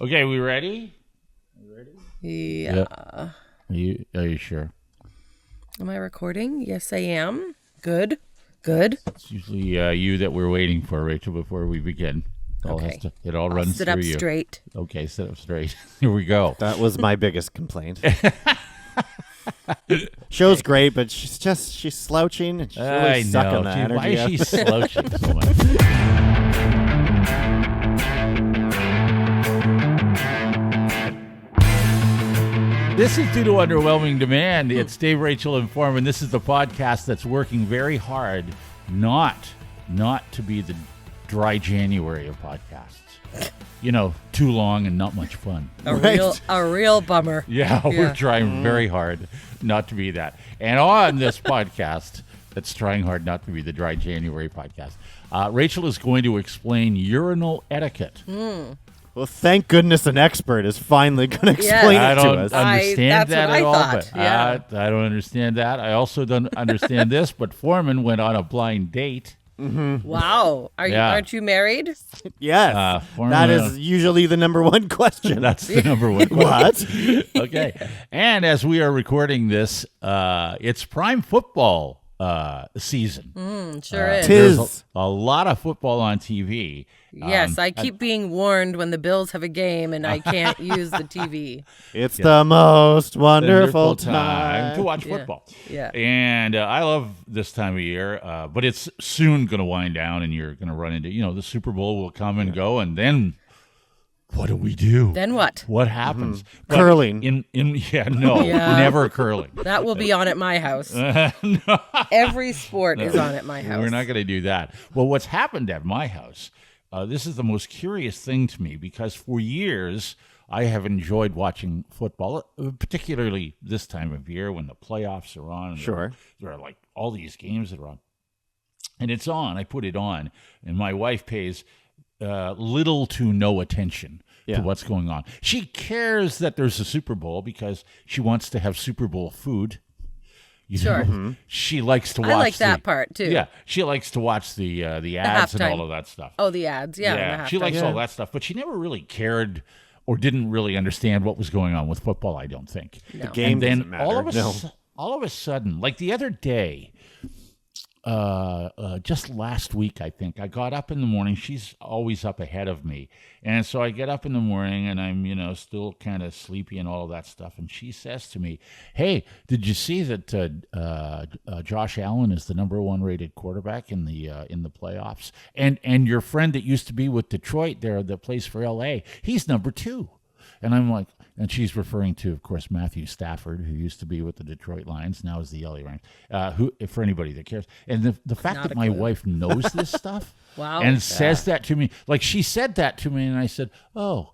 Okay, we ready? Yeah. Are you sure? Am I recording? Yes, I am. Good. It's usually you that we're waiting for, Rachel, before we begin. Okay. It all runs sit through up you. straight. Okay, sit up straight. Here we go. That was my biggest complaint. Show's great, but she's slouching and she's really sucking the energy. Why is she slouching so much? This is due to underwhelming demand. It's Dave, Rachel, and Forman. This is the podcast that's working very hard not to be the dry January of podcasts. You know, too long and not much fun. A real bummer. Yeah, we're trying very hard not to be that. And on this podcast, that's trying hard not to be the dry January podcast, Rachel is going to explain urinal etiquette. Well, thank goodness an expert is finally going to explain it to us. I don't understand that at all. Thought. But I don't understand that. I also don't understand this, but Forman went on a blind date. Mm-hmm. Wow. Aren't you married? Yes. That is usually the number one question. That's the number one question. What? Okay. And as we are recording this, it's prime football season. Sure is. There's a lot of football on TV. Yes, I keep being warned when the Bills have a game and I can't use the TV. It's the most wonderful time to watch football. Yeah. And I love this time of year, but it's soon going to wind down and you're going to run into, the Super Bowl will come and go, and then what do we do? Then what? What happens? Curling. Never curling. That will be on at my house. No. Every sport is on at my house. We're not going to do that. Well, what's happened at my house, this is the most curious thing to me, because for years I have enjoyed watching football, particularly this time of year when the playoffs are on. Sure. There are like all these games that are on. And it's on. I put it on, and my wife pays little to no attention to what's going on. She cares that there's a Super Bowl because she wants to have Super Bowl food. Sure. She likes to watch. I like that part too. Yeah, she likes to watch the ads and all of that stuff. Oh, the ads, yeah. She likes all that stuff, but she never really cared or didn't really understand what was going on with football. I don't think the game doesn't matter. All of a sudden, like the other day, just last week, I think, I got up in the morning. She's always up ahead of me. And so I get up in the morning and I'm, still kind of sleepy and all of that stuff. And she says to me, "Hey, did you see that Josh Allen is the number one rated quarterback in the playoffs? And your friend that used to be with Detroit there, that plays for LA, he's number 2. And I'm like, and she's referring to, of course, Matthew Stafford, who used to be with the Detroit Lions, now is the LA Rams, who, for anybody that cares. And the fact that my wife knows this stuff and says that to me, like she said that to me, and I said, oh,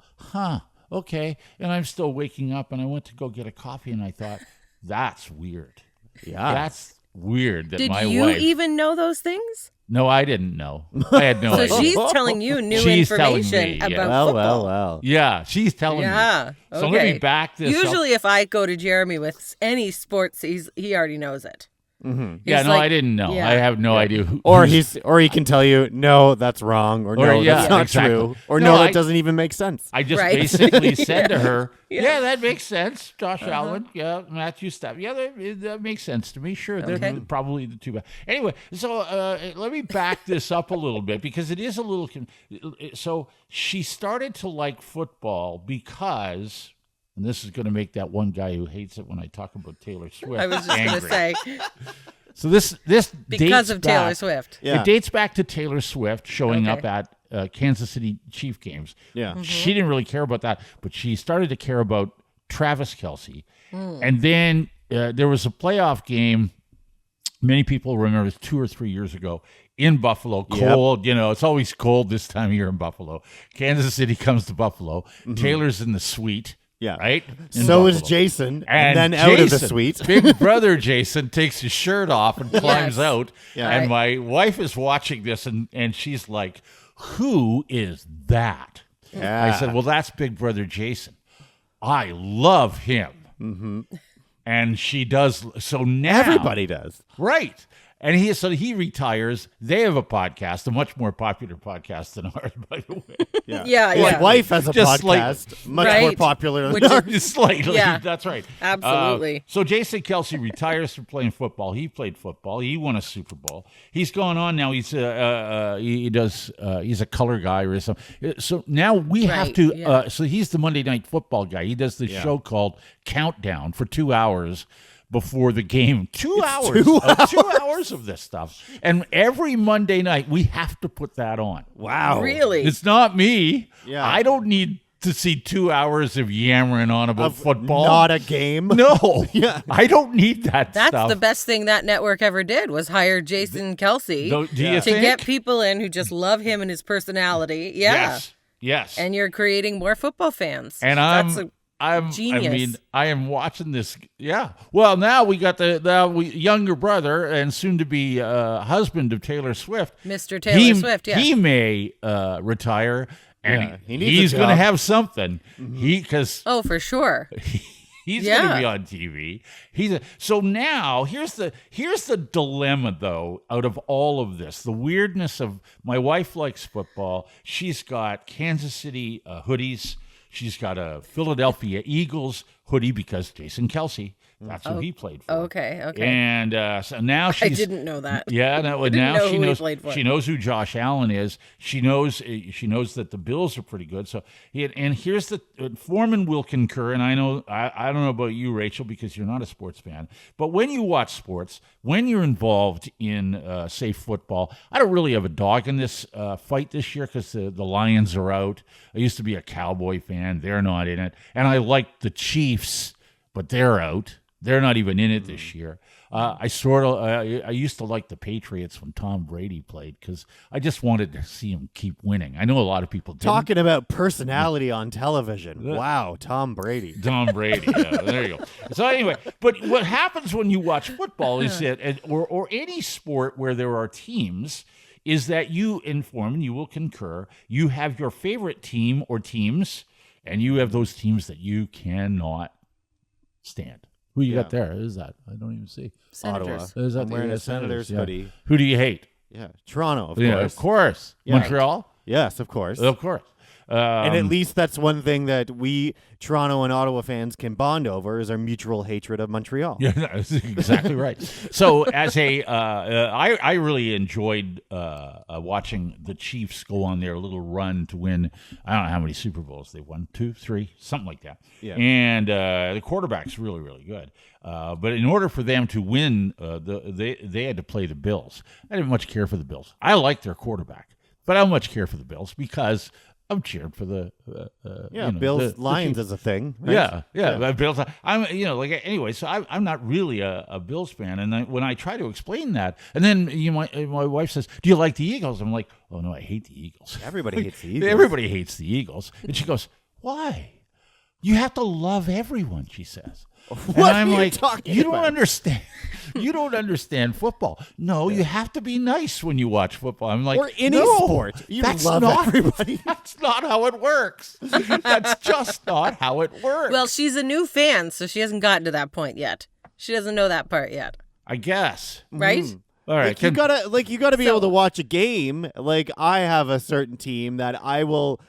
okay. And I'm still waking up, and I went to go get a coffee, and I thought, that's weird. Yeah. That's weird that my wife... Did you even know those things? No, I didn't know. I had no idea. So she's telling you new information about football. Well. Yeah, she's telling me. Okay. So let me back this up. Usually if I go to Jeremy with any sports, he already knows it. Mm-hmm. Yeah, no, I didn't know. Yeah. I have no idea who. Or he can tell you, no, that's wrong, or no, that's not true, or no, that doesn't even make sense. I just basically said to her, yeah, that makes sense. Josh Allen, Matthew Stafford, that makes sense to me. Sure, they're probably the two best. Anyway, so let me back this up a little bit because it is a little. So she started to like football because. And this is going to make that one guy who hates it when I talk about Taylor Swift I was just going to say. So this because of Taylor Swift. Yeah. It dates back to Taylor Swift showing up at Kansas City Chief games. Yeah. She didn't really care about that, but she started to care about Travis Kelce. And then there was a playoff game. Many people remember it was 2 or 3 years ago in Buffalo. Cold, it's always cold this time of year in Buffalo. Kansas City comes to Buffalo. Taylor's in the suite. Yeah. Right? So is Jason. And then out of the suite. Big brother Jason takes his shirt off and climbs out. Yeah. And my wife is watching this and she's like, who is that? Yeah. I said, well, that's big brother Jason. I love him. Mm-hmm. And she does. So now. Everybody does. Right. And he retires. They have a podcast, a much more popular podcast than ours, by the way. Yeah. His wife has a Just podcast, much more popular than ours. Slightly. Yeah. That's right. Absolutely. So Jason Kelsey retires from playing football. He played football. He won a Super Bowl. He's gone on now. He's he's a color guy or something. So now we have to. So he's the Monday Night Football guy. He does this show called Countdown for 2 hours. Before the game, 2 hours, 2 hours of this stuff, and every Monday night we have to put that on. Wow, really? It's not me. Yeah, I don't need to see 2 hours of yammering on about football. Not a game. No, I don't need that. That's stuff. the best thing that network ever did was hire Jason Kelsey Do you to think? get people in who just love him and his personality. Yeah. Yes. And you're creating more football fans. And genius. I am watching this. Yeah. Well, now we got the younger brother and soon to be husband of Taylor Swift, Mr. Taylor Swift. Yeah. He may retire, and he's going to have something. Oh, for sure. He's going to be on TV. So now here's the dilemma though. Out of all of this, the weirdness of my wife likes football. She's got Kansas City hoodies. She's got a Philadelphia Eagles hoodie because Jason Kelsey, that's who he played for. Okay. And so now she's... I didn't know that. Yeah, now she knows. She knows who Josh Allen is. She knows that the Bills are pretty good. So and here's the Forman will concur. And I know I don't know about you, Rachel, because you're not a sports fan. But when you watch sports, when you're involved in say football, I don't really have a dog in this fight this year because the Lions are out. I used to be a Cowboy fan. They're not in it, and I like the Chiefs, but they're out. They're not even in it this year. I used to like the Patriots when Tom Brady played because I just wanted to see him keep winning. I know a lot of people didn't. Talking about personality on television. Wow, Tom Brady. Tom Brady. Yeah, there you go. So anyway, but what happens when you watch football is that, or any sport where there are teams, is that you inform, and you will concur, you have your favorite team or teams, and you have those teams that you cannot stand. Who you got there? Who's that? I don't even see. Senators. Ottawa. I'm wearing a Senators hoodie. Who do you hate? Yeah, Toronto, of Yeah, course. of course. Yeah. Montreal? Yes, of course. Of course. And at least that's one thing that we Toronto and Ottawa fans can bond over is our mutual hatred of Montreal. Yeah, that's exactly right. So as I really enjoyed watching the Chiefs go on their little run to win. I don't know how many Super Bowls they won, 2, 3, something like that. Yeah. And the quarterback's really, really good. But in order for them to win, they had to play the Bills. I didn't much care for the Bills. I like their quarterback, but I don't much care for the Bills because I'm cheering for the Bills Lions is a thing. Right? Yeah. Bills. I'm anyway. So I'm not really a Bills fan, and when I try to explain that, and then my wife says, "Do you like the Eagles?" I'm like, "Oh no, I hate the Eagles." Everybody hates the Eagles. Everybody hates the Eagles, and she goes, "Why? You have to love everyone," she says. What and I'm are you like, talking you about? don't understand. You don't understand football. No, you have to be nice when you watch football. I'm like, or any no, sport. You that's love not, everybody. That's not how it works. That's just not how it works. Well, she's a new fan, so she hasn't gotten to that point yet. She doesn't know that part yet. I guess. Right? All right. You gotta be able to watch a game. Like I have a certain team that I will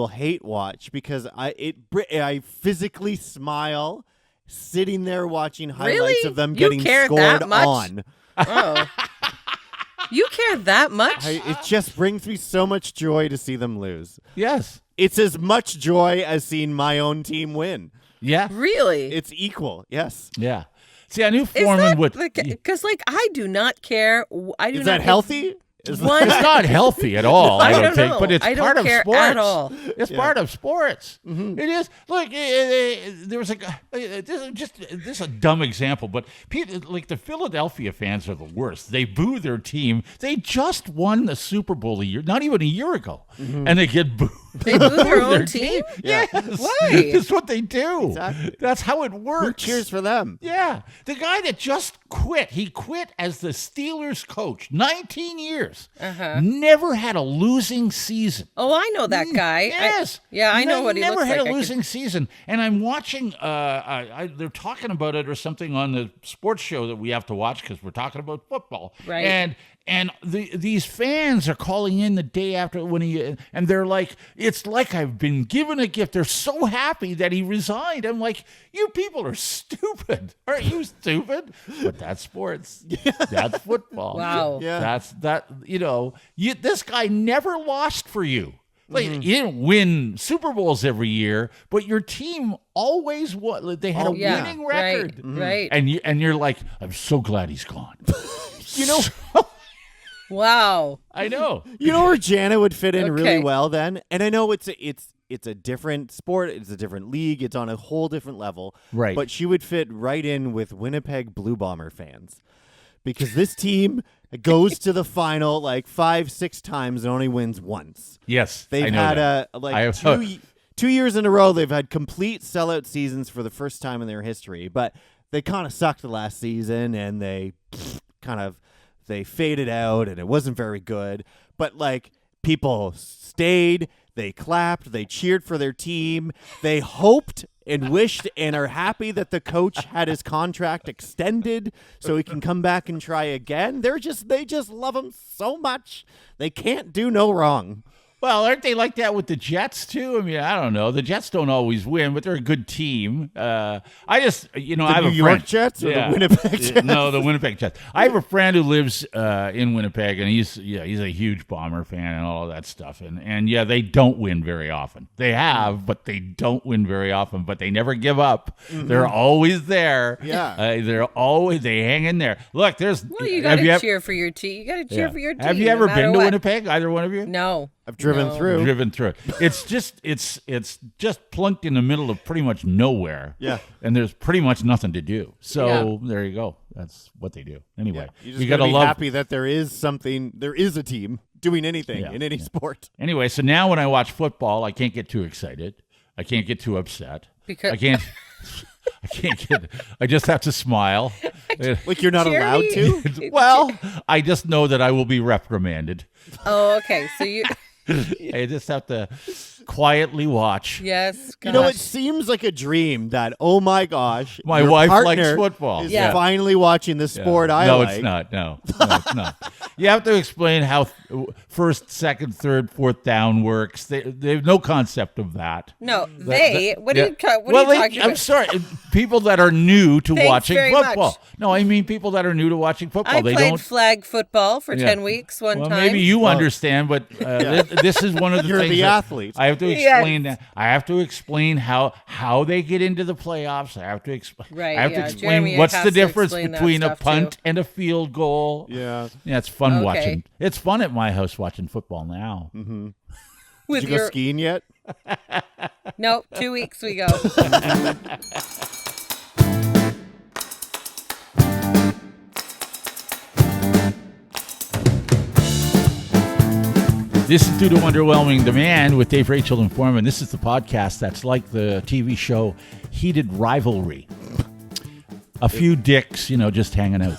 hate watch because I physically smile sitting there watching highlights of them getting scored on. Oh. You care that much? It just brings me so much joy to see them lose. Yes. It's as much joy as seeing my own team win. Yeah. Really? It's equal. Yes. Yeah. See, I knew Forman would. Because, I do not care. Is that healthy? It's not healthy at all. I don't think, but it's part of sports. At all. It's part of sports. Mm-hmm. It is. Look, there was this is a dumb example, but like the Philadelphia fans are the worst. They boo their team. They just won the Super Bowl not even a year ago, and they get booed. They boo their own team? Yes. Why? That's what they do. Exactly. That's how it works. Who cheers for them? Yeah. The guy that just quit, he quit as the Steelers coach, 19 years. years. Never had a losing season. Oh, I know that guy. Yes. I know what he looks like. Never had a losing season. And I'm watching, they're talking about it or something on the sports show that we have to watch because we're talking about football. Right. And these fans are calling in the day after and they're like, it's like I've been given a gift. They're so happy that he resigned. I'm like, you people are stupid. Aren't you stupid? But that's sports. That's football. Wow. Yeah. This guy never lost for you. Like, you didn't win Super Bowls every year, but your team always won. They had a winning record. Right. And you're like, I'm so glad he's gone. Wow. I know. You know where Jana would fit in really Okay. well then? And I know it's a different sport, it's a different league, it's on a whole different level. Right. But she would fit right in with Winnipeg Blue Bomber fans. Because this team goes to the final like 5-6 times and only wins once. Yes. They've I know had that. 2 years in a row they've had complete sellout seasons for the first time in their history, but they kind of sucked the last season and they faded out and it wasn't very good. But like people stayed, they clapped, they cheered for their team, they hoped and wished and are happy that the coach had his contract extended so he can come back and try again. They just love him so much. They can't do no wrong. Well, aren't they like that with the Jets, too? I mean, I don't know. The Jets don't always win, but they're a good team. I have The a friend. New York Jets or the Winnipeg Jets? No, the Winnipeg Jets. I have a friend who lives in Winnipeg, and he's a huge Bomber fan and all of that stuff. And they don't win very often. They have, but they don't win very often. But they never give up. They're always there. Yeah. They hang in there. Look, Well, you got to cheer for your team. You got to cheer for your team. Have you ever been to Winnipeg? Either one of you? No. I've driven through. Driven through it. It's just plunked in the middle of pretty much nowhere. Yeah. And there's pretty much nothing to do. So there you go. That's what they do. Anyway, You just gotta be happy that there is a team doing anything in any sport. Anyway, so now when I watch football, I can't get too excited. I can't get too upset. Because I can't. I just have to smile. Like you're not allowed to? Well, I just know that I will be reprimanded. Oh, okay. So you. I just have to quietly watch. Yes. You know, it gosh. seems like a dream that, oh my gosh, My your wife likes partner football. is Yeah. finally watching the sport I no, like. it's not. No, it's not. You have to explain how first, second, third, fourth down works. They have no concept of that. No, they. What are you talking I'm about? sorry. People that are new to Thanks watching very football. much. No, I mean people that are new to watching football. I They played don't. flag football for Yeah. 10 weeks one Well, time. maybe you understand, but this is one of the You're things the that athlete. I have to Yes. explain. That I have to explain how they get into the playoffs. I have to explain. Right, I have yeah. to explain Jeremy what's has the to difference explain that between a stuff, punt too. and a field goal. Yeah. Yeah, it's fun Okay. watching. It's fun at my house watching football now. With Did you go skiing yet? Nope, 2 weeks we go. This is due to Underwhelming Demand with Dave, Rachel, and Forman. This is the podcast that's like the TV show Heated Rivalry. A few dicks, just hanging out.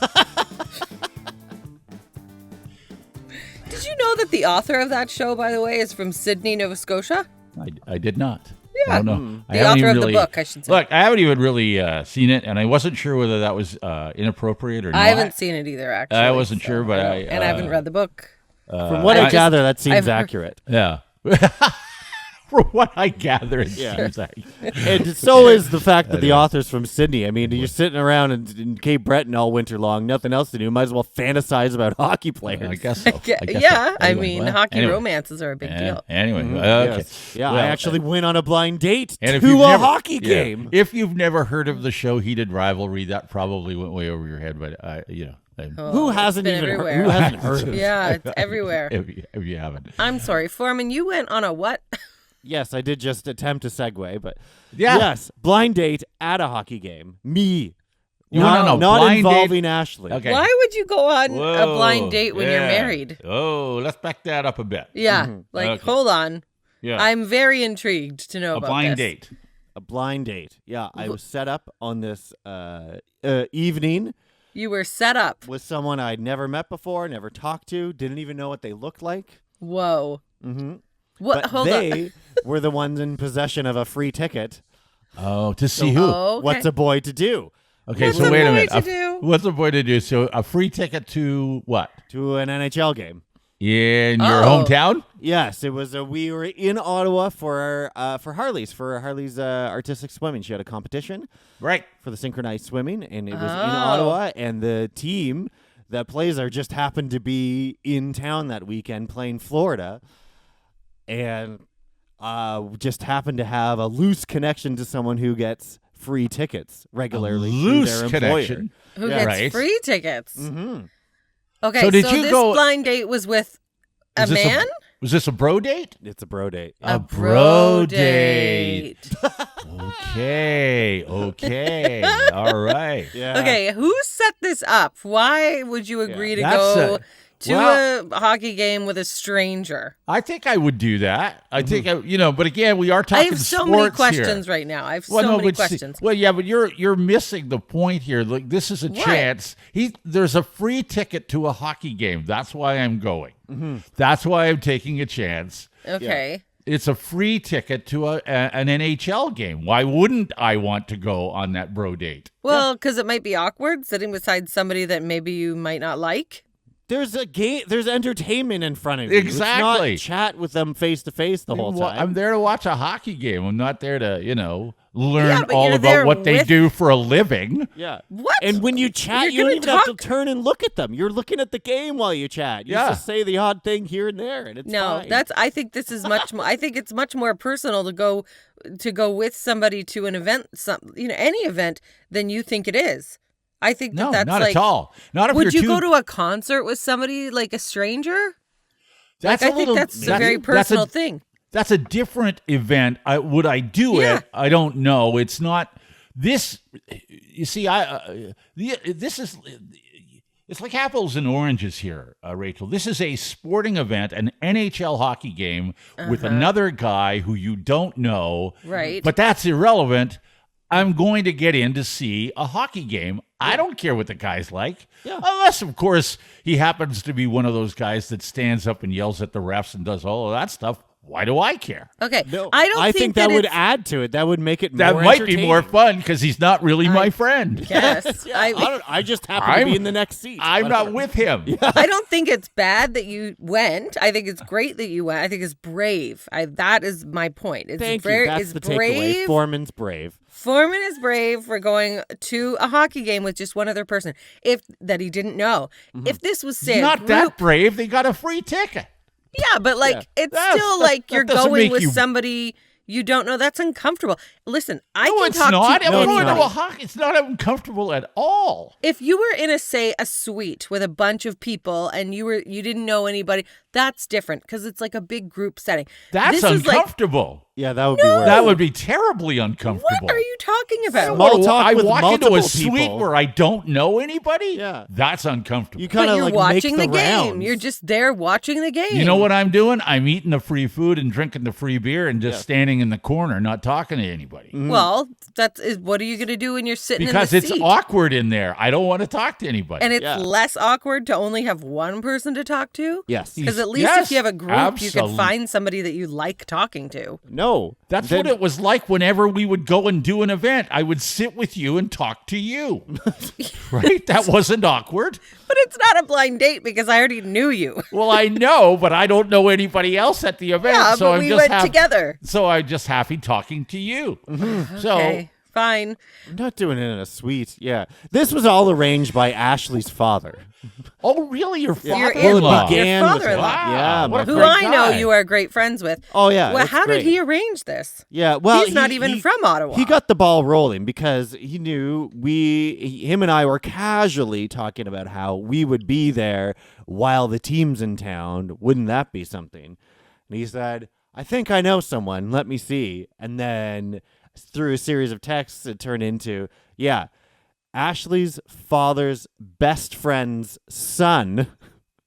Did you know that the author of that show, by the way, is from Sydney, Nova Scotia? I did not. Yeah. I don't know. I The haven't author even of the really- book, I should say. Look, I haven't even really seen it, and I wasn't sure whether that was inappropriate or not. I haven't seen it either, actually. I wasn't so sure, but I I don't- and I haven't read the book. From what I I just- gather, that seems I've heard- accurate. Yeah. From what I gather, it seems like. And so is the fact that the author's from Sydney. I mean, you're sitting around in Cape Breton all winter long, nothing else to do. Might as well fantasize about hockey players. I guess so. I hockey anyway. romances are a big deal. Anyway, okay. Yes. Yeah, Well, I actually went on a blind date and if to you've a never- hockey yeah. game. If you've never heard of the show Heated Rivalry, that probably went way over your head, but Who hasn't been even everywhere. who hasn't heard of it? Yeah, it's everywhere. if you haven't. I'm sorry, Forman, you went on a what? Yes, I did just attempt to segue, but Yeah. yes, blind date at a hockey game. Me. You went on a not blind date? involving Ashley. Okay. Why would you go on a Whoa, blind date when you're yeah. married? Oh, let's back that up a bit. Yeah, Okay. hold on. Yeah. I'm very intrigued to know a about blind this. date. A blind date. Yeah, I was set up on this evening You were set up. with someone I'd never met before, never talked to, didn't even know what they looked like. Whoa. Mm-hmm. What? But Hold they on. were the ones in possession of a free ticket. Oh, to see who? Oh, okay. What's a boy to do? Okay, What's so a wait a boy minute. to do? What's a boy to do? So a free ticket to what? To an NHL game. In your Oh. hometown? Yes, it was. We were in Ottawa for Harley's artistic swimming. She had a competition Right. for the synchronized swimming, and it was in Oh. Ottawa. And the team that plays there just happened to be in town that weekend playing Florida, and just happened to have a loose connection to someone who gets free tickets regularly. through Loose their employer. connection. Who Yeah. gets Right. free tickets? Mm-hmm. Okay, So did you this go- blind date was with a Was this man? Was this a bro date? It's a bro date. A bro date. Okay. All right. Yeah. Okay, who set this up? Why would you agree to That's go to well- a hockey game with a stranger? I think I would do that. I think, but again, we are I talking have so sports many here. questions right now. I have so many questions. But you're missing the point here. Look, this is a What? chance. There's a free ticket to a hockey game. That's why I'm going. Mm-hmm. That's why I'm taking a chance. Okay. It's a free ticket to an NHL game. Why wouldn't I want to go on that bro date? Well, because it might be awkward sitting beside somebody that maybe you might not like. There's a game. There's entertainment in front of you. Exactly. It's not chat with them face to face the whole time. I'm there to watch a hockey game. I'm not there to, learn Yeah, but all you're about there what they with- do for a living. Yeah. What? And when you chat, You're you don't gonna even have talk- to turn and look at them. You're looking at the game while you chat. You Yeah. just say the odd thing here and there, and it's No, fine. I think this is much more. I think it's much more personal to go with somebody to an event, any event, than you think it is. I think No, that's not like. at all. Not if Would you you're go to a concert with somebody like a stranger? That's I a think little, that's a very personal thing. That's a different event. Would I do Yeah. it? I don't know. It's not this. You see, this is. It's like apples and oranges here, Rachel. This is a sporting event, an NHL hockey game with another guy who you don't know. Right. But that's irrelevant. I'm going to get in to see a hockey game. I don't care what the guy's like. Yeah. Unless, of course, he happens to be one of those guys that stands up and yells at the refs and does all of that stuff. Why do I care? Okay. No, I don't think that would it's- add to it. That would make it That more might be more entertaining. fun because he's not really my friend. Yes. Yeah, I just happen to I'm- be in the next seat. I'm Whatever. not with him. I don't think it's bad that you went. I think it's great that you went. I think it's brave. That is my point. It's Thank very, you. That's it's the brave. takeaway. Foreman's brave. Foreman is brave for going to a hockey game with just one other person that he didn't know. If this was say He's a not group, that brave. They got a free ticket. yeah, but like Yeah. it's That's- still like that you're doesn't going make with you- somebody you don't know. That's uncomfortable. Listen, I No, can it's talk not. to I'm going anybody. to a hockey. It's not uncomfortable at all. If you were in a suite with a bunch of people and you didn't know anybody, that's different because it's like a big group setting. That's this is like, uncomfortable. Yeah, that would be worse. That would be terribly uncomfortable. what are you talking about? Small talk I with walk into a multiple suite people. where I don't know anybody. Yeah. That's uncomfortable. You kind But of you're like watching make the game. rounds. You're just there watching the game. You know what I'm doing? I'm eating the free food and drinking the free beer and just standing in the corner, not talking to anybody. Well, what are you going to do when you're sitting Because in the it's seat? awkward in there. I don't want to talk to anybody. And it's Yeah. less awkward to only have one person to talk to? Yes. Because at least Yes, if you have a group, you absolutely. can find somebody that you like talking to. No. That's Then- what it was like whenever we would go and do an event. I would sit with you and talk to you. Right? That wasn't awkward. But it's not a blind date because I already knew you. Well, I know, but I don't know anybody else at the event. Yeah, so but I'm we just went together. So I'm just happy talking to you. So Okay, fine. I'm not doing it in a suite. Yeah. This was all arranged by Ashley's father. oh, really? Your Your father-in-law? in-law. began Your with father-in-law. Wow, Yeah, what my a Who great I know guy. you are great friends with. Oh, yeah. Well, it's how great. did he arrange this? Yeah, well, He's not even from Ottawa. He got the ball rolling because he knew him and I were casually talking about how we would be there while the team's in town. Wouldn't that be something? And he said, I think I know someone. Let me see. And then through a series of texts, it turned into, Ashley's father's best friend's son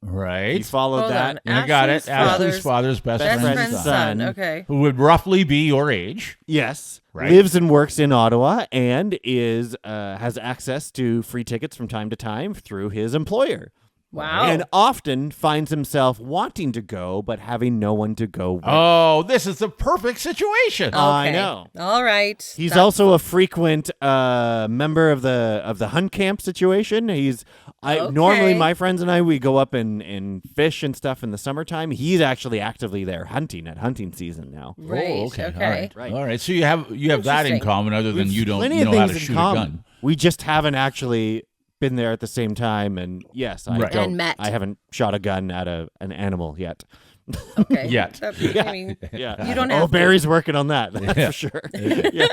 Right. He followed Hold that. on. I got it. Ashley's Ashley's father's best friend's friend's son. son. Okay. Who would roughly be your age. Yes. Right. Lives and works in Ottawa and is has access to free tickets from time to time through his employer. Wow. And often finds himself wanting to go, but having no one to go with. Oh, this is the perfect situation. I Okay. know. All right. He's also a frequent member of the hunt camp situation. Normally my friends and I, we go up and fish and stuff in the summertime. He's actually actively there hunting at hunting season now. Right. Oh, okay. Okay. Right. All right. So you have that in Interesting. common, other than you don't Plenty of know how to things in shoot a common. gun. We just haven't actually been there at the same time. And yes, I Right. don't. And met. I haven't shot a gun at an animal yet. Okay. Yet. I mean, Yeah. you don't have to. Barry's working on that. That's Yeah. for sure. Yeah.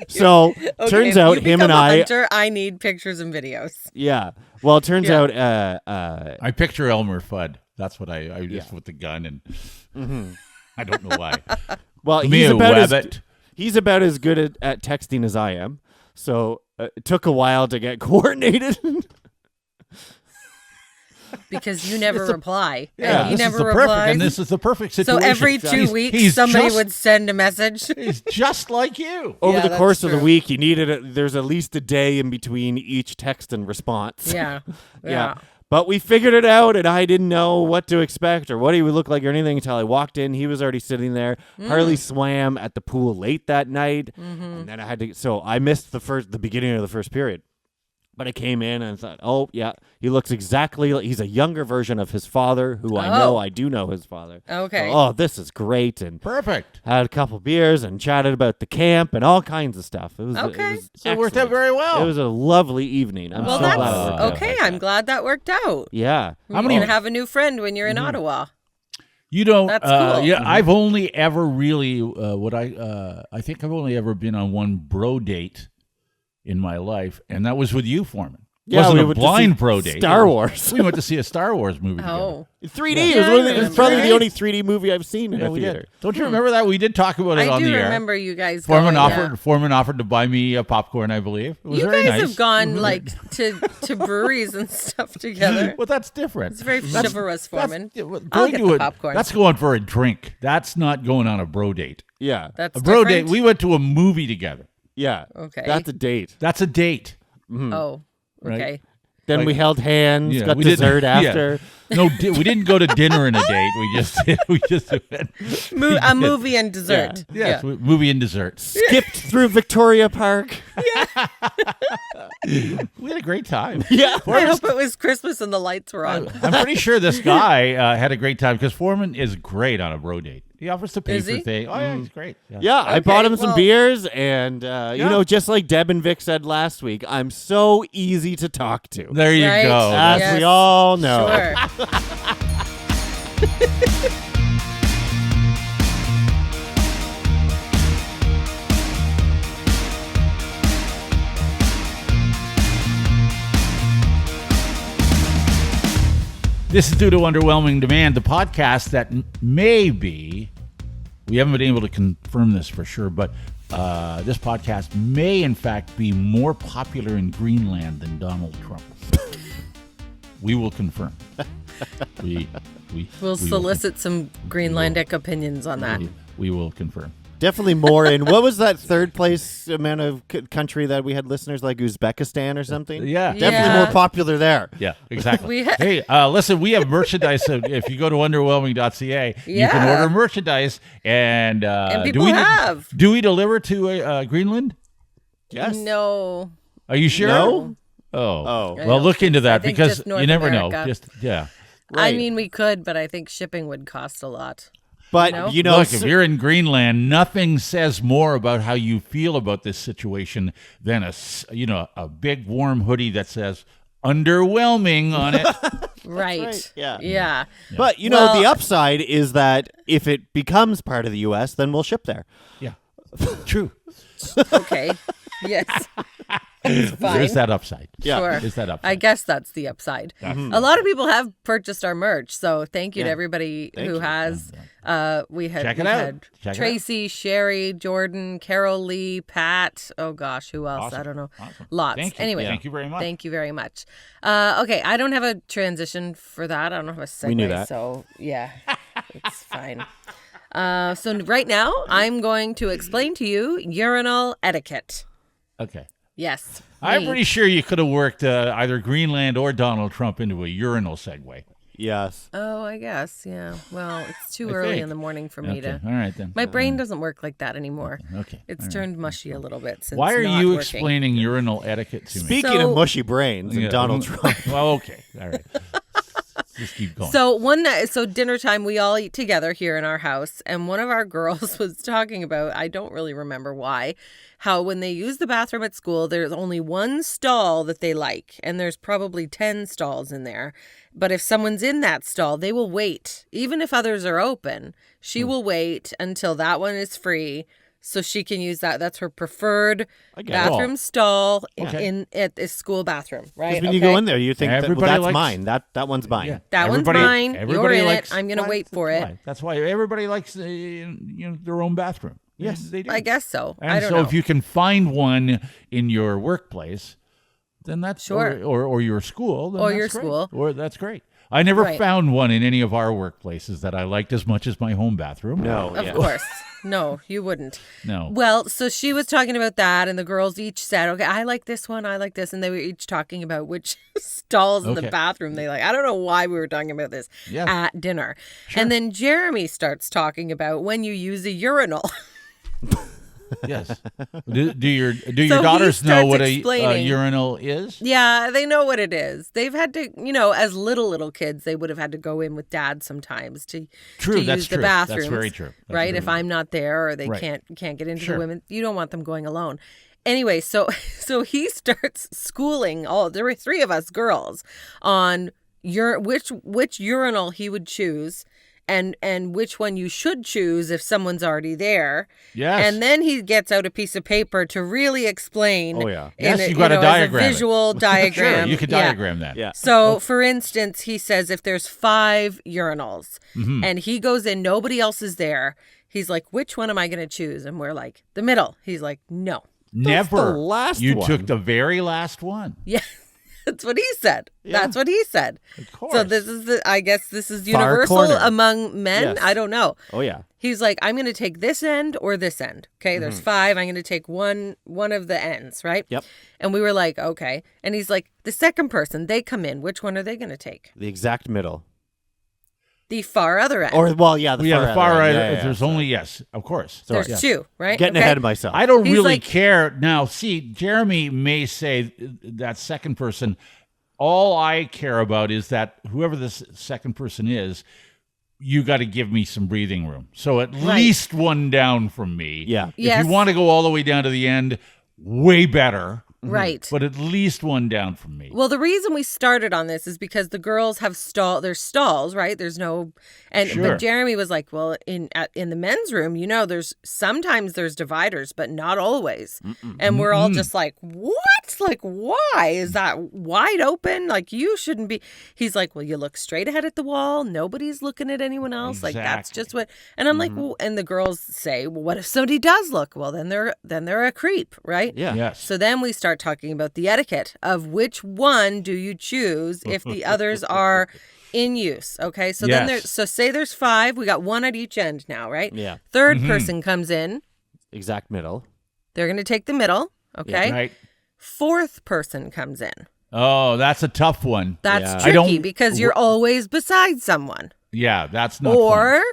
So Okay, turns if out you him and become a I. hunter, I need pictures and videos. Yeah. Well, it turns Yeah. out. I picture Elmer Fudd. That's what I just Yeah. with the gun, and I don't know why. Well, Mia Webbit. he's about as good at texting as I am. So it took a while to get coordinated. Because you never reply. Yeah, And he this never is the perfect, replies. and this is the perfect So situation. every 2 weeks, he's somebody just- would send a message. He's just like you. Over Yeah, the that's course of the true. week, you needed there's at least a day in between each text and response. Yeah. Yeah. But we figured it out, and I didn't know what to expect or what he would look like or anything until I walked in. He was already sitting there. Harley swam at the pool late that night, and then I had to. So I missed the beginning of the first period. But I came in and thought, oh yeah, he looks exactly like he's a younger version of his father, who I do know his father. Okay. So, oh, this is great, and Perfect. had a couple beers and chatted about the camp and all kinds of stuff. It was Okay. It was So it worked out excellent. very well. It was a lovely evening. I'm Well, so that's glad it worked out okay. like I'm that. glad that worked out. Yeah. How You many- can have a new friend when you're in Ottawa. You don't. That's cool. Yeah, I've only ever really I think I've only ever been on one bro date in my life, and that was with you, Foreman. Yeah, Wasn't we a went to blind see bro date. Star Wars. We went to see a Star Wars movie together. Oh. 3D. Yeah, it was, I it was remember probably that. the only 3D movie I've seen in Yeah, a we theater. did. Don't you remember that? We did talk about it I on do the air. remember you guys Foreman going, offered. Foreman offered to buy me a popcorn, I believe. It was You very guys nice. have gone like to breweries and stuff together. Well, that's different. It's very chivalrous, Foreman. Going I'll get to the a- popcorn. That's going for a drink. That's not going on a bro date. Yeah. That's A bro different? date. We went to a movie together. Yeah. Okay. That's a date. That's a date. Oh, Right. okay. Then Like- we held hands, Yeah, got we didn't- dessert yeah. after. No, we didn't go to dinner and a date. We just went. A movie and dessert. Yes, movie and dessert. Skipped through Victoria Park. We had a great time. Yeah. I hope it was Christmas and the lights were on. I'm pretty sure this guy had a great time because Foreman is great on a bro date. He offers to pay Is for he? things. Oh yeah, he's great. Yeah, I bought him some well- beers, and just like Deb and Vic said last week, I'm so easy to talk to, There you Right. go. as Yes. we all know. Sure. This is due to Underwhelming Demand, the podcast that maybe, we haven't been able to confirm this for sure, but this podcast may in fact be more popular in Greenland than Donald Trump. We will confirm. We'll We'll solicit some Greenlandic opinions on that. We will confirm. Definitely more in what was that third place amount of country that we had listeners like Uzbekistan or something? Yeah. Definitely Yeah. more popular there. Yeah, exactly. We ha- Hey, listen, we have merchandise. If you go to underwhelming.ca, you can Yeah. order merchandise. And people have. Do we deliver to Greenland? Yes. No. Are you sure? No. Oh. I Well, don't look into that think because just North you never know. America. Just yeah. I Right. mean, we could, but I think shipping would cost a lot. But No? you know, Look, if you're in Greenland, nothing says more about how you feel about this situation than a big warm hoodie that says "underwhelming" on it. Right. right, yeah. Yeah. but you know, the upside is that if it becomes part of the U.S., then we'll ship there. Yeah, true. Okay. Yes. It's fine. There's that upside. Yeah. Sure. There's that upside. I guess that's the upside. That's- A lot of people have purchased our merch, so thank you to Yeah. everybody Thank who you. has. We had Check it we've out. had Check it Tracy, Sherry, Jordan, Carol Lee, Pat. Oh gosh, who else? Awesome. I don't know. Awesome. Lots. Thank you. Anyway, Thank you very much. Thank you very much. Okay, I don't have a transition for that. I don't have a segue. We knew that. So yeah, it's fine. So right now, I'm going to explain to you urinal etiquette. Okay. Yes. I'm me. pretty sure you could have worked either Greenland or Donald Trump into a urinal segue. Yes. Oh, I guess. Yeah. Well, it's too I early think. in the morning for me Okay. to. All right then. My brain doesn't work like that anymore. Okay. It's All right. turned mushy a little bit since. Why are not you working. explaining urinal etiquette to me? Speaking So- of mushy brains and Yeah. Donald Trump. Well, okay. All right. Just keep going. So one night, so dinner time, we all eat together here in our house, and one of our girls was talking about, I don't really remember why, how when they use the bathroom at school, there's only one stall that they like, and there's probably 10 stalls in there. But if someone's in that stall, they will wait, even if others are open. She will wait until that one is free, so she can use that. That's her preferred I get it. bathroom stall Okay. at the school bathroom, right? Because when you go in there, you think, Everybody that's likes- mine. That one's mine. Yeah. That one's Everybody- mine. You're everybody in likes- it. I'm going to wait for it. That's why everybody likes their own bathroom. Yes. They do. I guess so. And I don't so know. if you can find one in your workplace, then that's Sure. or your school, then Or that's your great. school. Or that's great. I never Right. found one in any of our workplaces that I liked as much as my home bathroom. No. Of yeah. course. No, you wouldn't. No. Well, so she was talking about that, and the girls each said, okay, I like this one, I like this. And they were each talking about which stalls in the Okay. bathroom they like. I don't know why we were talking about this Yeah. at dinner. And then Jeremy starts talking about when you use a urinal. Yes. Do your So he daughters know starts what a explaining. urinal is? Yeah, they know what it is. They've had to, as little kids, they would have had to go in with dad sometimes to True, that's use the true. That's bathrooms. very true. That's right? very If I'm not there or they Right. can't get into Sure. the women, you don't want them going alone. Anyway, so he starts schooling there were 3 of us girls on which urinal he would choose. And which one you should choose if someone's already there. Yes. And then he gets out a piece of paper to really explain. Oh, yeah. Yes, in you gotta as diagram it. a visual diagram. Sure, you could Yeah. diagram that. Yeah. So, for instance, he says if there's 5 urinals Mm-hmm. and he goes in, nobody else is there. He's like, which one am I going to choose? And we're like, the middle. He's like, no. Never. the last you one. took the very last one. Yeah, that's what he said. Yeah. That's what he said. Of course. So this is I guess this is Far universal corner. among men. Yes. I don't know. Oh, yeah. He's like, I'm going to take this end or this end. Okay, there's 5. I'm going to take one of the ends, right? Yep. And we were like, okay. And he's like, the second person, they come in. Which one are they going to take? The exact middle. The far other end. Or, well, yeah, the yeah, far the far other right. end. Yeah, yeah, There's sorry. only yes, of course. Sorry. There's 2, right? Getting Okay. ahead of myself. I don't He's really like- care. Now, see, Jeremy may say that second person. All I care about is that whoever this second person is, you got to give me some breathing room. So at Right. least one down from me. Yeah. If Yes. you want to go all the way down to the end, way better. Right. But at least one down from me. Well, the reason we started on this is because the girls have there's stalls, right? There's no, Sure. but Jeremy was like, well, in the men's room, there's sometimes there's dividers, but not always. And we're all just like, what? Like, why is that wide open? Like, you shouldn't be. He's like, well, you look straight ahead at the wall. Nobody's looking at anyone else. Like, that's Exactly. just what. And I'm like, well, and the girls say, well, what if somebody does look? Well, then they're a creep, right? Yeah. Yes. So then we start talking about the etiquette of which one do you choose if the others are in use. Okay. So then Yes. say there's 5. We got 1 at each end now, right? Yeah. Third person comes in. Exact middle. They're going to take the middle. Okay. Right. 4th person comes in. Oh, that's a tough one. That's Yeah. I don't- tricky because you're always beside someone. Yeah, that's not Or fun.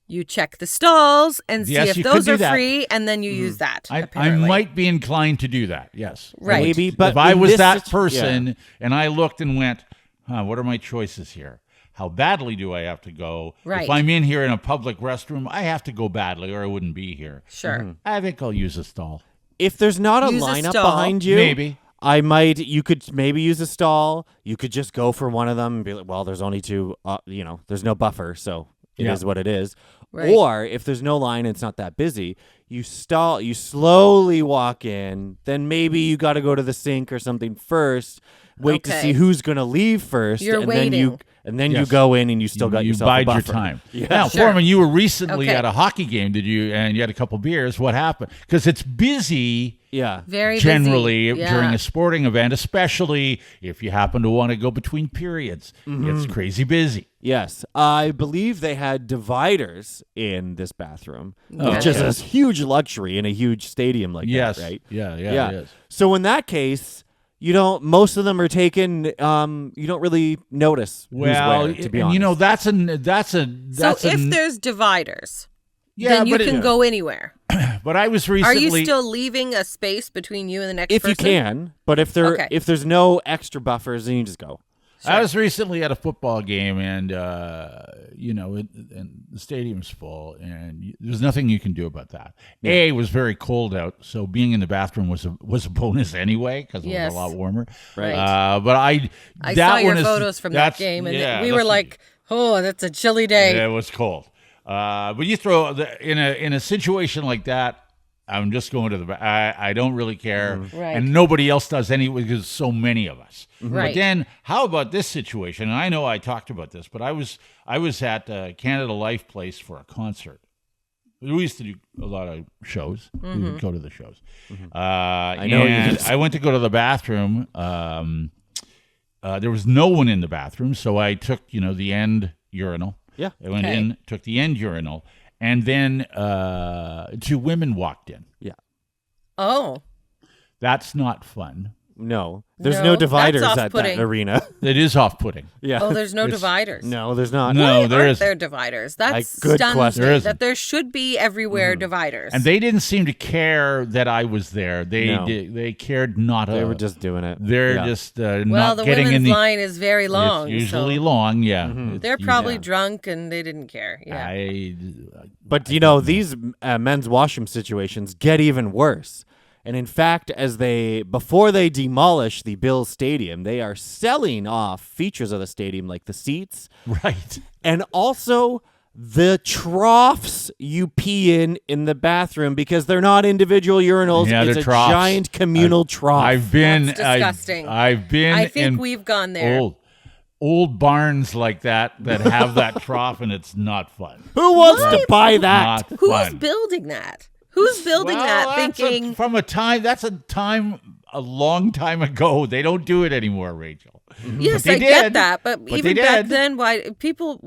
you check the stalls and see Yes, if you could those do are that. free and then you use that. I apparently. might be inclined to do that. Yes. Right. Maybe, but if I in was this that situ- person and I looked and went, what are my choices here? How badly do I have to go? Right. If I'm in here in a public restroom, I have to go badly or I wouldn't be here. Sure. I think I'll use a stall. If there's not a Use a lineup stall. behind you, Maybe. you could maybe use a stall. You could just go for one of them and be like, well, there's only 2, there's no buffer, so it is Yeah. what it is. Right. Or if there's no line and it's not that busy, you stall, you slowly walk in, then maybe you got to go to the sink or something first, wait to see who's going to leave first. You're and waiting. then you go in and you still got yourself a bide buffer. your time. Yeah. Now, Sure. Forman, you were recently Okay. at a hockey game, did you? And you had a couple beers. What happened? Because it's busy. Yeah. Very Generally, busy. during Yeah. a sporting event, especially if you happen to want to go between periods, it's crazy busy. Yes. I believe they had dividers in this bathroom, Okay. which is a huge luxury in a huge stadium like Yes. that, right? Yeah. Yeah. It is. So in that case, most of them are taken. You don't really notice who's Well, where, to be and honest. you know that's So if there's dividers, then you can go anywhere. But I was Are recently. you still leaving a space between you and the next if person? you can, but if there's no extra buffers, then you just go. I was recently at a football game, and and the stadium's full, and there's nothing you can do about that. It was very cold out, so being in the bathroom was a bonus anyway because it Yes. was a lot warmer. Right. But I I that saw your one is- photos from that that's- game, and yeah, we were that's- like, "Oh, that's a chilly day." yeah, it was cold. But you throw in a situation like that. I'm just going to the. I don't really care, Right. and nobody else does anyway because so many of us. Right. But then, how about this situation? And I know I talked about this, but I was at Canada Life Place for a concert. We used to do a lot of shows. We would go to the shows. I know you and did. I went to go to the bathroom. There was no one in the bathroom, so I took the end urinal. Yeah. I went Okay. in, took the end urinal, and then 2 women walked in. Yeah. Oh, That's not fun. No, there's No, no that's dividers at off-putting. that arena. It is off-putting. Yeah. oh, there's no It's- dividers. No, there's not. No, Why there aren't isn't. there dividers? That good stuns question. me. There isn't. That there should be everywhere dividers. And they didn't seem to care that I was there. No. They cared not. They were just doing it. They're Yeah. just well, not the getting in women's the. line is very long. It's usually so long. Yeah. they're It's- probably yeah. drunk and they didn't care. Yeah. But these men's washroom situations get even worse. And in fact, before they demolish the Bills Stadium, they are selling off features of the stadium like the seats Right. and also the troughs you pee in the bathroom because they're not individual urinals. Yeah, it's they're a troughs. giant communal trough. I've been. That's disgusting. I've been. I think in we've gone there. old barns like that have that trough, and it's not fun. Who wants to buy that? Not Who's fun. building that? Who's building that That's thinking that's a long time ago. They don't do it anymore, Rachel. yes, they I get did. that, but But even they back did. then, why people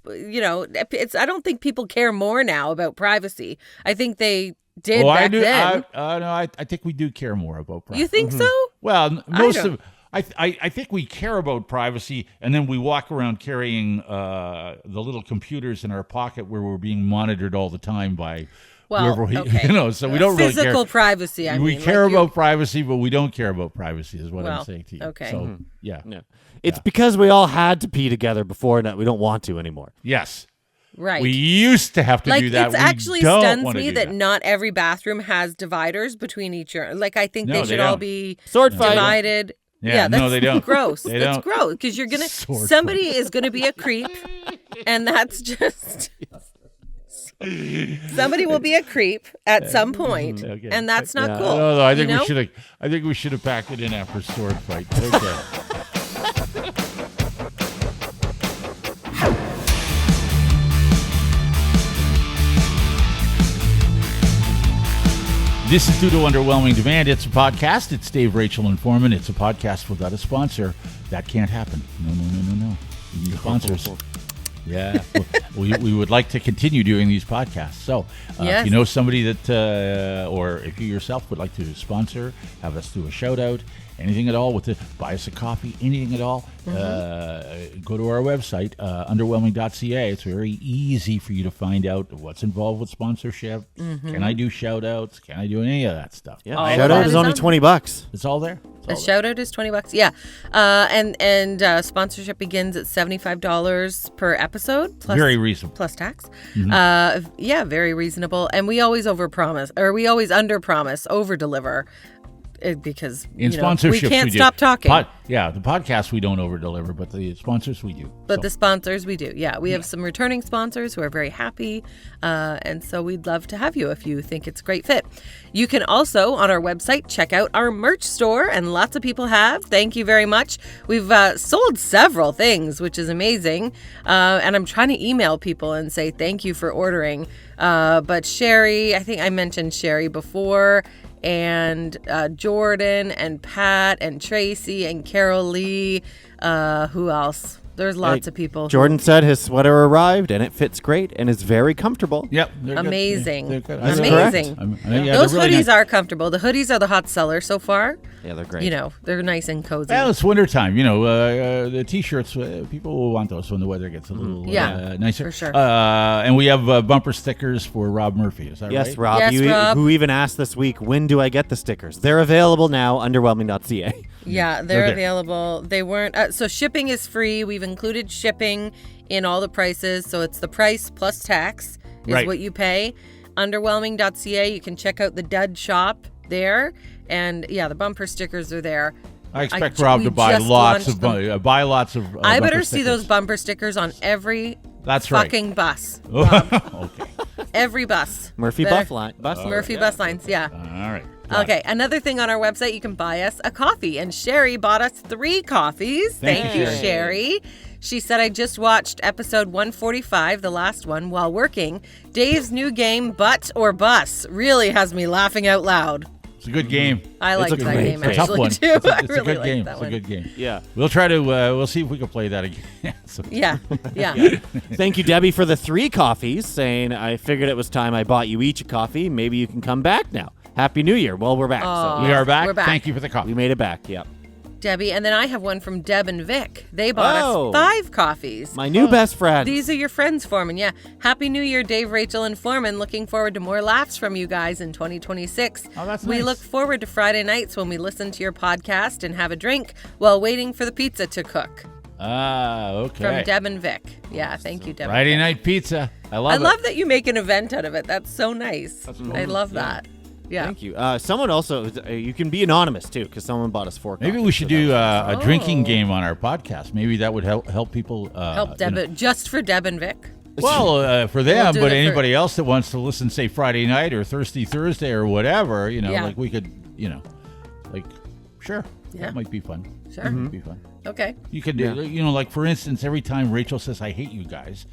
it's I don't think people care more now about privacy. I think they did back then. I think we do care more about privacy. You think so? Well, most don't. of I think we care about privacy, and then we walk around carrying the little computers in our pocket where we're being monitored all the time by Well, whoever okay. so we don't really Physical care. privacy. I we mean, care like you- about privacy, but we don't care about privacy, is what I'm Well, saying to you. okay. So, yeah. It's because we all had to pee together before and that we don't want to anymore. Yes. right. We used to have to like do that. it We actually don't stuns wanna me do that not every bathroom has dividers between each urinal. Like I think No, they they should all don't. be Sword fight. divided. Yeah, that's no, they don't. gross. They That's don't. gross because you're gonna Sword somebody is gonna be a creep, and that's just somebody will be a creep at some point, Okay. and that's not Yeah. cool. No, I think you know? we should have. I think we should have packed it in after sword fight. Okay. This is due to Underwhelming Demand. It's a podcast. It's Dave, Rachel, and Forman. It's a podcast without a sponsor. That can't happen. No. We need sponsors. Yeah. we would like to continue doing these podcasts. So Yes. if you know somebody that, or if you yourself would like to sponsor, have us do a shout out, anything at all with it, buy us a coffee, anything at all, go to our website, underwhelming.ca. It's very easy for you to find out what's involved with sponsorship. Can I do shout outs? Can I do any of that stuff? Yeah, All shout of out that is is only on- $20. It's all there. It's A all there. shout out is $20. Yeah. And sponsorship begins at $75 per episode. Plus, Very reasonable. plus tax. Yeah, very reasonable. And we always overpromise, or we always underpromise, overdeliver. because In we sponsorships, can't do. stop talking. The podcast we don't over-deliver, but the sponsors we do. But the sponsors we do. Yeah, we have some returning sponsors who are very happy. And so we'd love to have you if you think it's a great fit. You can also, on our website, check out our merch store, and lots of people have. Thank you very much. We've sold several things, which is amazing. And I'm trying to email people and say thank you for ordering. But Sherry, I think I mentioned Sherry before, and Jordan and Pat and Tracy and Carol Lee. Who else? There's lots of people. Jordan said his sweater arrived and it fits great and is very comfortable. Yep. Amazing. They're good. That's Amazing. Those really hoodies nice. are comfortable. The hoodies are the hot seller so far. Yeah, they're great. They're nice and cozy. Well, it's wintertime. The T-shirts, people will want those when the weather gets a little nicer. for sure. And we have bumper stickers for Rob Murphy. Is that Yes, right? Rob. Yes, Rob. Who even asked this week, when do I get the stickers? They're available now, underwhelming.ca. Yeah, they're Okay. available. They weren't. So shipping is free. We've included shipping in all the prices. So it's the price plus tax is Right. what you pay. Underwhelming.ca. You can check out the DUD Shop there. And yeah, the bumper stickers are there. I expect Rob to buy just lots launched of buy lots of. I bumper better see stickers. those bumper stickers on every That's right. fucking bus. Rob. Okay. Every bus. Murphy Better- Buff line. Bus. Murphy bus lines, yeah. All right. Okay, another thing on our website, you can buy us a coffee. And Sherry bought us 3 coffees. Thank you, you, Sherry. She said, I just watched episode 145, the last one, while working. Dave's new game, Butt or Bus, really has me laughing out loud. It's a good game. I like that great game game. It's a tough actually one. too. It's I a really good like game. that It's one. a good game. Yeah. We'll try to. We'll see if we can play that again. Yeah. Thank you, Debbie, for the 3 coffees, saying, I figured it was time I bought you each a coffee. Maybe you can come back now. Happy New Year. Well, we're back. Aw. We are back. We're back. Thank you for the So coffee. we made it back. Yep. Debbie, and then I have one from Deb and Vic. They bought Oh. us 5 coffees. My new best friend. These are your friends, Forman. Yeah. Happy New Year, Dave, Rachel, and Forman. Looking forward to more laughs from you guys in 2026. Oh, that's We nice. look forward to Friday nights when we listen to your podcast and have a drink while waiting for the pizza to cook. Okay. From Deb and Vic. Yeah, thank you, Deb. and Friday Vic. night pizza. I love I it. love that you make an event out of it. That's so nice. That's cool. I love that. Yeah. Thank you. Someone also, you can be anonymous, too, because someone bought us 4 coffees. Maybe we should so do that was a drinking game on our podcast. Maybe that would help people. Help Deb, just for Deb and Vic. Well, for them, do but it for- anybody else that wants to listen, say Friday night or Thirsty Thursday or whatever, Yeah. like we could, sure, Yeah. that might be fun. Sure. That might be fun. Okay. You could, like for instance, every time Rachel says "I hate you guys,"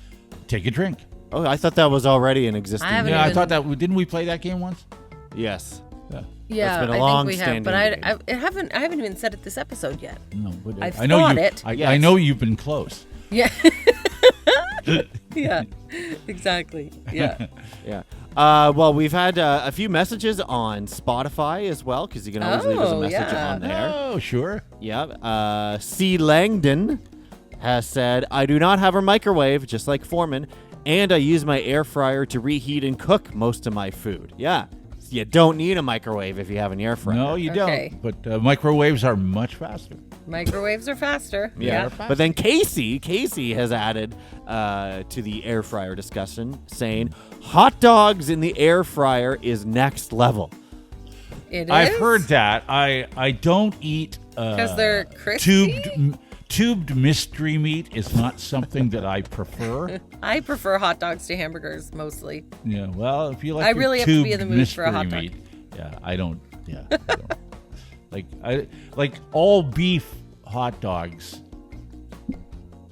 take a drink. Oh, I thought that was already an existing. I haven't Yeah, I even- thought that didn't we play that game once? Yes. Yeah. Yeah, been a I think we have, long-standing but game. I haven't even said it this episode yet. No, but I've I know thought you. it. I Yes. know you've been close. Yeah. Yeah. Exactly. Yeah. Yeah. Well, we've had a few messages on Spotify as well, because you can always leave us a Oh, message yeah. on there. Oh, sure. Yeah. C. Langdon has said, I do not have a microwave, just like Forman, and I use my air fryer to reheat and cook most of my food. Yeah. You don't need a microwave if you have an air fryer. No, you Okay. don't. But microwaves are much faster. Microwaves are faster. Yeah. But then Casey has added to the air fryer discussion, saying, hot dogs in the air fryer is next level. It is. I've heard that. I don't eat Because they're crispy? tubed mystery meat is not something that I prefer. I prefer hot dogs to hamburgers mostly. Yeah, well, if you like I your really have to be in the tubed mood for a hot mystery dog. meat, yeah, I don't. I like all beef hot dogs.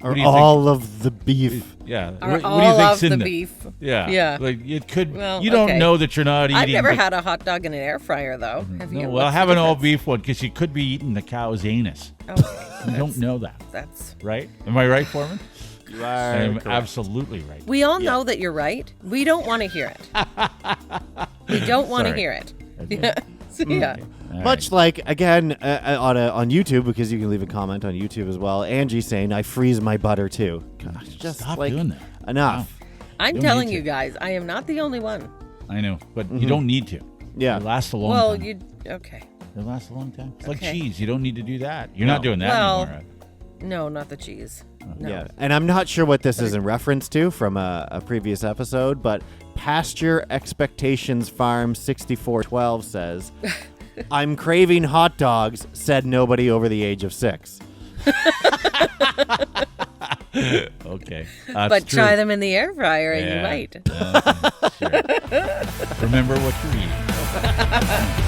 Or What do you think? all of the beef. Yeah, Are what do you all think's of in the there? beef. Yeah, Yeah. Like it could. Well, you don't okay. know that you're not eating. I've never the- had a hot dog in an air fryer though. Have you? No, What's well, the have an all difference? beef one because you could be eating the cow's anus. Oh, You don't know that, that's. right? Am I right, Forman? You I are am correct. absolutely right. We all know that you're right. We don't want to hear it. We don't want to Sorry. hear it. Okay. Yeah. So, yeah. All Much like, again, on YouTube, because you can leave a comment on YouTube as well, Angie saying, I freeze my butter too. Gosh, just Stop like, doing that. enough. I'm Don't telling need you to. guys, I am not the only one. I know, but you don't need to. Yeah. It lasts a long Well, time. you okay? It lasts a long time. It's like Okay. cheese. You don't need to do that. You're not No. doing that Well, anymore. No, not the cheese. No. Yeah, and I'm not sure what this is in reference to from a previous episode, but Pasture Expectations Farm 6412 says, I'm craving hot dogs, said nobody over the age of 6. Okay. But try them in the air fryer and you might. Sure. Remember what you're eating.